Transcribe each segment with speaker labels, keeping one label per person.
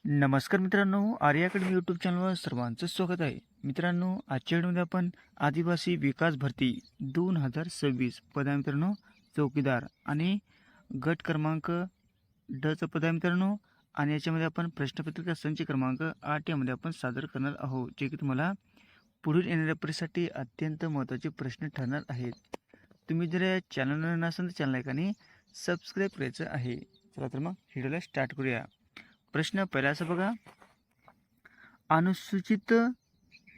Speaker 1: नमस्कार मित्रांनो, Arya academy YouTube चॅनलवर सर्वांचं स्वागत आहे. मित्रांनो, आजच्या व्हिडिओमध्ये आपण आदिवासी विकास भरती 2026 पद आहे मित्रांनो, चौकीदार आणि गट क्रमांक डचं पद आहे मित्रांनो. आणि याच्यामध्ये आपण प्रश्नपत्रिका संच क्रमांक 8 यामध्ये आपण सादर करणार आहोत, जे की तुम्हाला पुढील येणाऱ्या परीक्षेसाठी अत्यंत महत्त्वाचे प्रश्न ठरणार आहेत. तुम्ही जर या चॅनलवर नसाल तर चॅनल एकाने सबस्क्राईब करायचं आहे. चला तर मग व्हिडिओला स्टार्ट करूया. प्रश्न पहिला असं बघा, अनुसूचित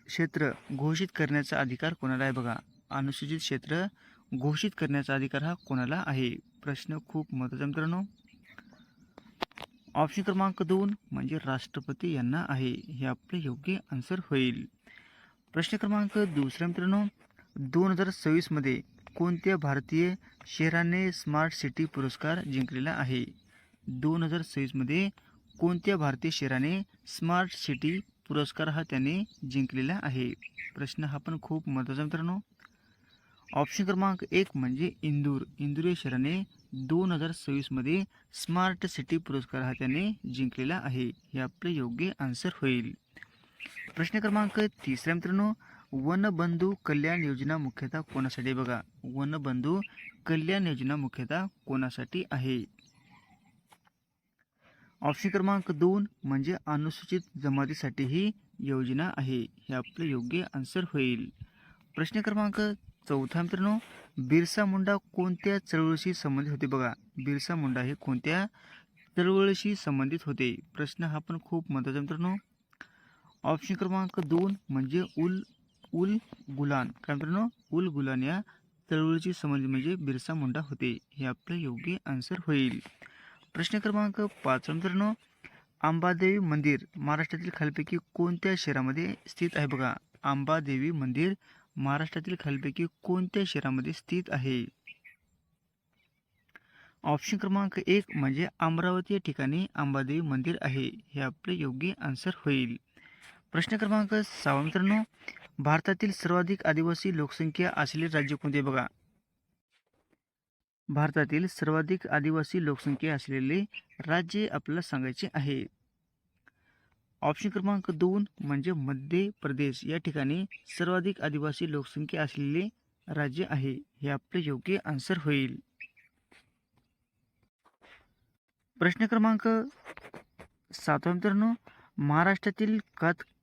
Speaker 1: क्षेत्र घोषित करण्याचा अधिकार कोणाला आहे? बघा, अनुसूचित क्षेत्र घोषित करण्याचा अधिकार हा कोणाला आहे? प्रश्न खूप महत्त्वाचा मित्रांनो. ऑप्शन क्रमांक 2 म्हणजे राष्ट्रपती यांना आहे. हे आपले योग्य आन्सर होईल. प्रश्न क्रमांक दुसरा मित्रांनो, 2026 मध्ये कोणत्या भारतीय शहराने स्मार्ट सिटी पुरस्कार जिंकलेला आहे? 2026 मध्ये कोणत्या भारतीय शहराने स्मार्ट सिटी पुरस्कार हा त्याने जिंकलेला आहे? प्रश्न हा पण खूप महत्त्वाचा मित्रांनो. ऑप्शन क्रमांक 1 म्हणजे इंदूर. इंदूर या शहराने 2026 मध्ये स्मार्ट सिटी पुरस्कार हा त्याने जिंकलेला आहे. हे आपले योग्य आन्सर होईल. प्रश्न क्रमांक तिसरा मित्रांनो, वनबंधू कल्याण योजना मुख्यतः कोणासाठी? बघा, वनबंधू कल्याण योजना मुख्यतः कोणासाठी आहे? ऑप्शन क्रमांक 2 म्हणजे अनुसूचित जमातीसाठी ही योजना आहे. हे आपले योग्य आन्सर होईल. प्रश्न क्रमांक चौथा मित्रांनो, बिरसा मुंडा कोणत्या चळवळीशी संबंधित होते? बघा, बिरसा मुंडा हे कोणत्या चळवळीशी संबंधित होते? प्रश्न हा पण खूप महत्त्वाचा मित्रांनो. ऑप्शन क्रमांक 2 म्हणजे उल गुलान. काय मित्रांनो? उल गुलान या चळवळीशी संबंधित म्हणजे बिरसा मुंडा होते. हे आपले योग्य आन्सर होईल. प्रश्न क्रमांक 5 मित्रांनो, अंबादेवी मंदिर महाराष्ट्रातील खालीलपैकी कोणत्या शहरामध्ये स्थित आहे? बघा, अंबादेवी मंदिर महाराष्ट्रातील खालीलपैकी कोणत्या शहरामध्ये स्थित आहे? ऑप्शन क्रमांक 1 म्हणजे अमरावती या ठिकाणी अंबादेवी मंदिर आहे. हे आपले योग्य आन्सर होईल. प्रश्न क्रमांक 6 मित्रांनो, भारतातील सर्वाधिक आदिवासी लोकसंख्या असलेले राज्य कोणते? बघा, भारतातील सर्वाधिक आदिवासी लोकसंख्या असलेले राज्य आपल्याला सांगायचे आहे. ऑप्शन क्रमांक 2 म्हणजे मध्य प्रदेश या ठिकाणी सर्वाधिक आदिवासी लोकसंख्या असलेले राज्य आहे. हे आपले योग्य आन्सर होईल. प्रश्न क्रमांक 7 मित्रांनो, महाराष्ट्रातील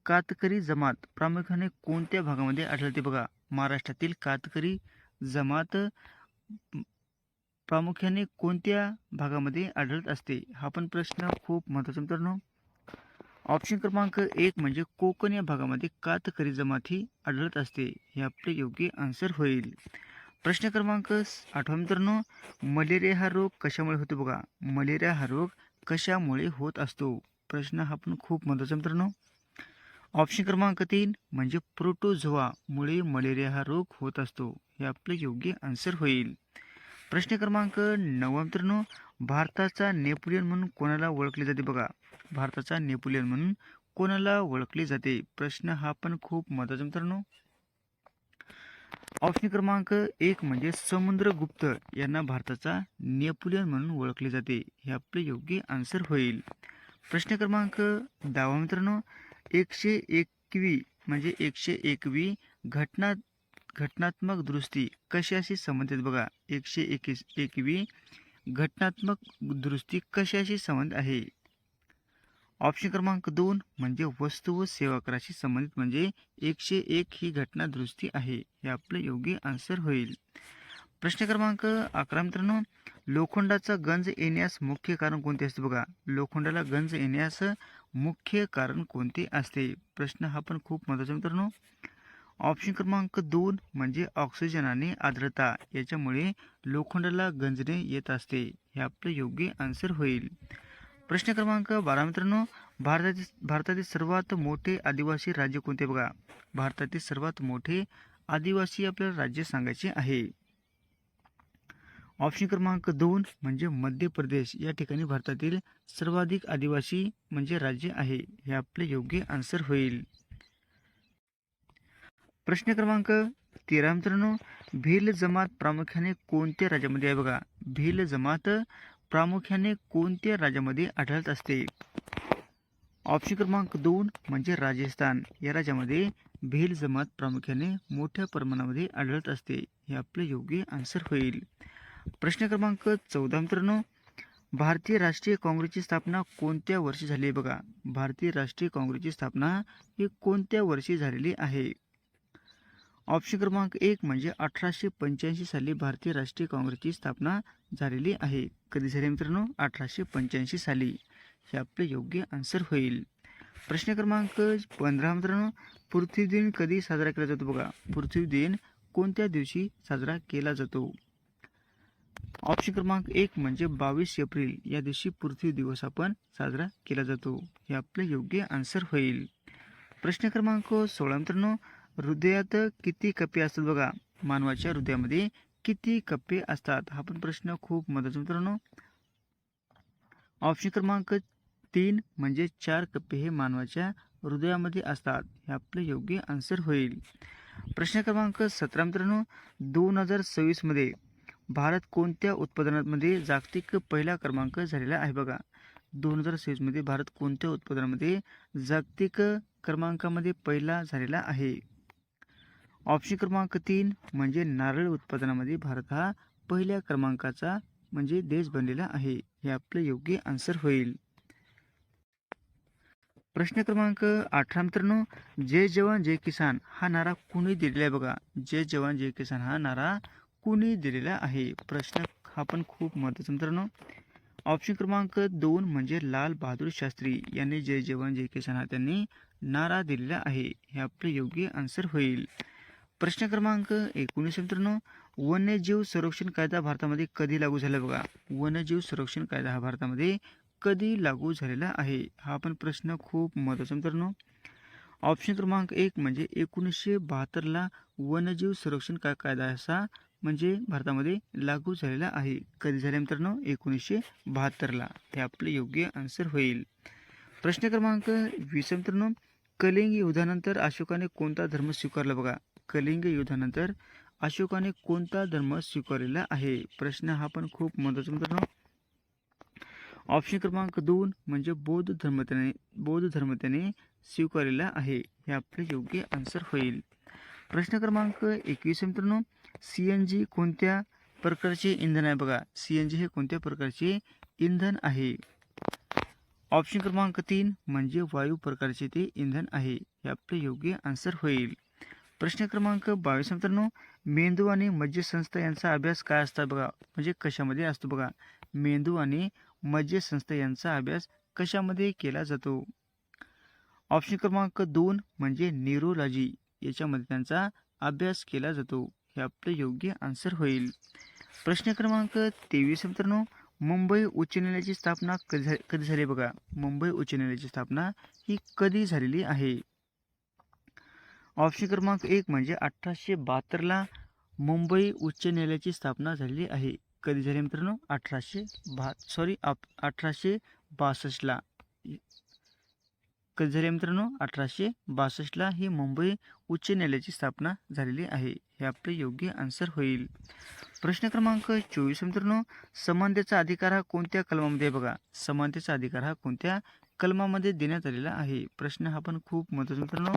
Speaker 1: कातकरी जमात प्रामुख्याने कोणत्या भागामध्ये आढळते? बघा, महाराष्ट्रातील कातकरी जमात प्रामुख्याने कोणत्या भागामध्ये आढळत असते? हा पण प्रश्न खूप महत्त्वाचा मित्रांनो. ऑप्शन क्रमांक 1 म्हणजे कोकण या भागामध्ये कातकरी जमात ही आढळत असते. हे आपले योग्य आन्सर होईल. प्रश्न क्रमांक 8 मित्रांनो, मलेरिया हा रोग कशामुळे होतो? बघा, मलेरिया हा रोग कशामुळे होत असतो? प्रश्न हा पण खूप महत्त्वाचा मित्रांनो. ऑप्शन क्रमांक 3 म्हणजे प्रोटोझोआमुळे मलेरिया हा रोग होत असतो. हे आपले योग्य आन्सर होईल. प्रश्न क्रमांक 9 मित्रांनो, भारताचा नेपोलियन म्हणून कोणाला ओळखले जाते? बघा, भारताचा नेपोलियन म्हणून कोणाला ओळखले जाते? प्रश्न हा पण खूप महत्त्वाचा मित्रांनो. ऑप्शन क्रमांक 1 म्हणजे समुद्रगुप्त यांना भारताचा नेपोलियन म्हणून ओळखले जाते. हे आपले योग्य आन्सर होईल. प्रश्न क्रमांक 10 मित्रांनो, 101वी म्हणजे 101वी घटनात्मक दुरुस्ती कशाशी संबंधित? बघा, 101वी घटनात्मक दुरुस्ती कशाशी संबंधित आहे? ऑप्शन क्रमांक 2 म्हणजे वस्तू व सेवा कराशी संबंधित म्हणजे 101 ही घटना दुरुस्ती आहे. हे आपले योग्य आन्सर होईल. प्रश्न क्रमांक 11 मित्रांनो, लोखंडाचा गंज येण्यास मुख्य कारण कोणते असते? बघा, लोखंडाला गंज येण्यास मुख्य कारण कोणते असते? प्रश्न हा पण खूप महत्त्वाचा मित्रांनो. ऑप्शन क्रमांक 2 म्हणजे ऑक्सिजन आणि आर्द्रता याच्यामुळे लोखंडाला गंजणे येत असते. हे आपले योग्य आन्सर होईल. प्रश्न क्रमांक 12 मित्रांनो, भारतातील सर्वात मोठे आदिवासी राज्य कोणते? बघा, भारतातील सर्वात मोठे आदिवासी आपल्याला राज्य सांगायचे आहे. ऑप्शन क्रमांक 2 म्हणजे मध्य प्रदेश या ठिकाणी भारतातील सर्वाधिक आदिवासी म्हणजे राज्य आहे. हे आपले योग्य आन्सर होईल. प्रश्न क्रमांक 13 मित्रांनो, भील जमात प्रामुख्याने कोणत्या राज्यामध्ये आहे? बघा, भील जमात प्रामुख्याने कोणत्या राज्यामध्ये आढळत असते? ऑप्शन क्रमांक 2 म्हणजे राजस्थान. या राज्यामध्ये भिल जमात प्रामुख्याने मोठ्या प्रमाणामध्ये आढळत असते. हे आपले योग्य आन्सर होईल. प्रश्न क्रमांक 14 मित्रांनो, भारतीय राष्ट्रीय काँग्रेसची स्थापना कोणत्या वर्षी झाली आहे बघा. भारतीय राष्ट्रीय काँग्रेसची स्थापना ही कोणत्या वर्षी झालेली आहे. ऑप्शन क्रमांक 1 म्हणजे 1885 साली भारतीय राष्ट्रीय काँग्रेसची स्थापना झालेली आहे. कधी झाली मित्रांनो? 1885 साली. हे आपले योग्य आन्सर होईल. प्रश्न क्रमांक 15 मित्रांनो, पृथ्वी दिन कधी साजरा केला जातो बघा. पृथ्वी दिन कोणत्या दिवशी साजरा केला जातो. ऑप्शन क्रमांक 1 म्हणजे 22 एप्रिल या दिवशी पृथ्वी दिवस आपण साजरा केला जातो. हे आपले योग्य आन्सर होईल. प्रश्न क्रमांक 16 मित्रांनो, हृदयात किती कप्पे असतात बघा. मानवाच्या हृदयामध्ये किती कप्पे असतात. हा पण प्रश्न खूप महत्त्वाचा मित्रांनो. ऑप्शन क्रमांक 3 म्हणजे 4 कप्पे हे मानवाच्या हृदयामध्ये असतात. हे आपले योग्य आन्सर होईल. प्रश्न क्रमांक 17 मित्रांनो, 2026 मध्ये भारत कोणत्या उत्पादनामध्ये जागतिक पहिला क्रमांक झालेला आहे बघा. 2026 मध्ये भारत कोणत्या उत्पादनामध्ये जागतिक क्रमांकामध्ये पहिला झालेला आहे. ऑप्शन क्रमांक 3 म्हणजे नारळ उत्पादनामध्ये भारत हा पहिल्या क्रमांकाचा म्हणजे देश बनलेला आहे. हे आपले योग्य आन्सर होईल. प्रश्न क्रमांक 18 मित्रांनो, जय जवान जय किसान हा नारा कुणी दिलेला आहे बघा. जय जवान जय किसान हा नारा कुणी दिलेला आहे. प्रश्न हा पण खूप महत्त्वाचा मित्रांनो. ऑप्शन क्रमांक 2 म्हणजे लाल बहादूर शास्त्री यांनी जय जवान जय किसान हा त्यांनी नारा दिलेला आहे. हे आपले योग्य आन्सर होईल. प्रश्न क्रमांक 19 मित्रांनो, वन्यजीव संरक्षण कायदा भारतामध्ये कधी लागू झाला बघा. वन्यजीव संरक्षण कायदा हा भारतामध्ये कधी लागू झालेला आहे. हा पण प्रश्न खूप महत्त्वाचा मित्रांनो. ऑप्शन क्रमांक 1 म्हणजे 1972 वन्यजीव संरक्षण कायदा असा म्हणजे भारतामध्ये लागू झालेला आहे. कधी झाले मित्रांनो? 1972. हे आपले योग्य आन्सर होईल. प्रश्न क्रमांक 20 मित्रांनो, कलिंग युद्धानंतर अशोकाने कोणता धर्म स्वीकारला बघा. कलिंग युद्धानंतर अशोकाने कोणता धर्म स्वीकारलेला आहे. प्रश्न हा पण खूप महत्त्वाचा मित्रांनो. ऑप्शन क्रमांक 2 म्हणजे बौद्ध धर्म त्याने स्वीकारलेला आहे. हे आपले योग्य आन्सर होईल. प्रश्न क्रमांक 21 मित्रांनो, CNG कोणत्या प्रकारचे इंधन आहे बघा. CNG हे कोणत्या प्रकारचे इंधन आहे. ऑप्शन क्रमांक 3 म्हणजे वायू प्रकारचे ते इंधन आहे. हे आपले योग्य आन्सर होईल. प्रश्न क्रमांक 22 मित्रांनो, मेंदू आणि मज्जासंस्था यांचा अभ्यास काय असतो बघा. म्हणजे कशामध्ये असतो बघा. मेंदू आणि मज्जासंस्था यांचा अभ्यास कशामध्ये केला जातो. ऑप्शन क्रमांक 2 म्हणजे न्यूरोलॉजी याच्यामध्ये त्यांचा अभ्यास केला जातो. हे आपले योग्य आन्सर होईल. प्रश्न क्रमांक 23 मित्रांनो, मुंबई उच्च न्यायालयाची स्थापना कधी झाली बघा. मुंबई उच्च न्यायालयाची स्थापना ही कधी झालेली आहे. ऑप्शन क्रमांक 1 म्हणजे 1872 मुंबई उच्च न्यायालयाची स्थापना झालेली आहे. कधी झाली मित्रांनो? 1862 कधी झाली मित्रांनो? 1862 ही मुंबई उच्च न्यायालयाची स्थापना झालेली आहे. हे आपले योग्य आन्सर होईल. प्रश्न क्रमांक 24 मित्रांनो, समानतेचा अधिकार हा कोणत्या कलमामध्ये आहे बघा. समानतेचा अधिकार हा कोणत्या कलमामध्ये देण्यात आलेला आहे. प्रश्न हा पण खूप महत्त्वाचा मित्रांनो.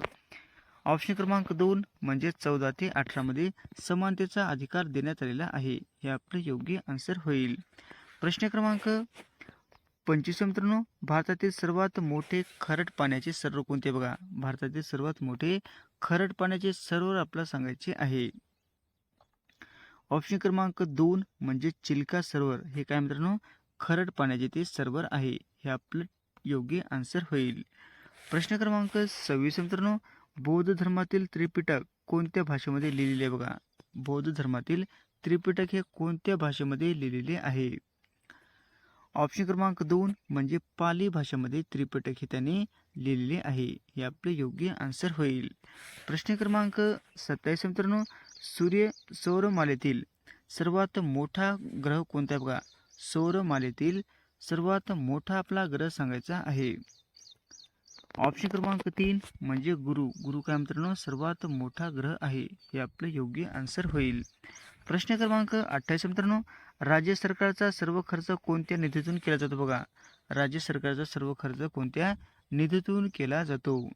Speaker 1: ऑप्शन क्रमांक 2 म्हणजे 14 ते 18 मध्ये समानतेचा अधिकार देण्यात आलेला आहे. हे आपले योग्य आन्सर होईल. प्रश्न क्रमांक 25 मित्रांनो, भारतातील सर्वात मोठे खरड पाण्याचे सरोवर कोणते बघा. भारतातील सर्वात मोठे खरड पाण्याचे सरोवर आपल्याला सांगायचे आहे. ऑप्शन क्रमांक 2 म्हणजे चिल्का सरोवर हे काय मित्रांनो खरड पाण्याचे ते सरोवर आहे. हे आपलं योग्य आन्सर होईल. प्रश्न क्रमांक 26 मित्रांनो, बौद्ध धर्मातील त्रिपिटक कोणत्या भाषेमध्ये लिहिलेले बघा. बौद्ध धर्मातील त्रिपिटक हे कोणत्या भाषेमध्ये लिहिलेले आहे. ऑप्शन क्रमांक 2 म्हणजे पाली भाषेमध्ये त्रिपिटक हे त्याने लिहिलेले आहे. हे आपले योग्य आन्सर होईल. प्रश्न क्रमांक 27 मित्रांनो, सौरमालेतील सर्वात मोठा ग्रह कोणता बघा. सौरमालेतील सर्वात मोठा आपला ग्रह सांगायचा आहे. ऑप्शन क्रमांक 3 म्हणजे गुरु काय मित्रांनो सर्वात मोठा ग्रह आहे. हे आपले योग्य आन्सर होईल. प्रश्न क्रमांक 28 मित्रांनो, राज्य सरकारचा सर्व खर्च कोणत्या निधीतून केला जातो बघा. राज्य सरकारचा सर्व खर्च कोणत्या निधीतून केला जातो?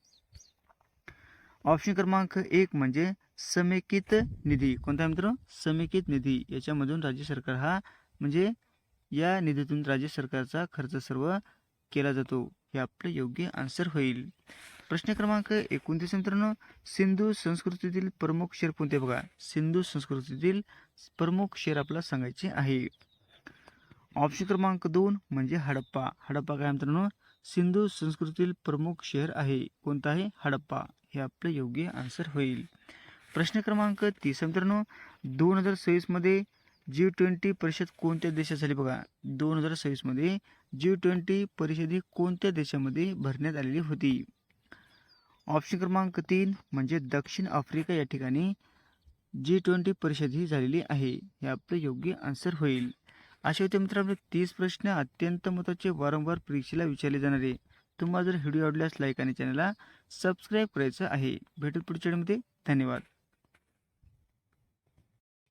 Speaker 1: ऑप्शन क्रमांक 1 म्हणजे समेकित निधी. कोणता मित्र? समेकित निधी. याच्यामधून राज्य सरकार हा म्हणजे या निधीतून राज्य सरकारचा खर्च सर्व केला जातो. हे आपलं योग्य आन्सर होईल. प्रश्न क्रमांक 29 मित्रांनो, सिंधू संस्कृतीतील प्रमुख शहर कोणते? बघा, सिंधू संस्कृतीतील प्रमुख शहर आपल्याला सांगायचे आहे. ऑप्शन क्रमांक 2 म्हणजे हडप्पा. हडप्पा काय मित्रांनो? सिंधू संस्कृतीतील प्रमुख शहर आहे. कोणतं आहे? हडप्पा. हे आपलं योग्य आन्सर होईल. प्रश्न क्रमांक 30 मित्रांनो, 2026 मध्ये G20 परिषद कोणत्या देशात झाली? बघा, 2026 मध्ये G20 परिषद ही कोणत्या देशामध्ये भरण्यात आलेली होती? ऑप्शन क्रमांक 3 म्हणजे दक्षिण आफ्रिका या ठिकाणी G20 परिषद ही झालेली आहे. हे आपलं योग्य आन्सर होईल. अशा होते मित्रांनो 30 प्रश्न अत्यंत महत्त्वाचे, वारंवार परीक्षेला विचारले जाणारे. तुम्हाला जर व्हिडिओ आवडल्यास लाईक आणि चॅनलला सबस्क्राईब करायचं आहे. भेटू पुढच्या व्हिडिओमध्ये. धन्यवाद.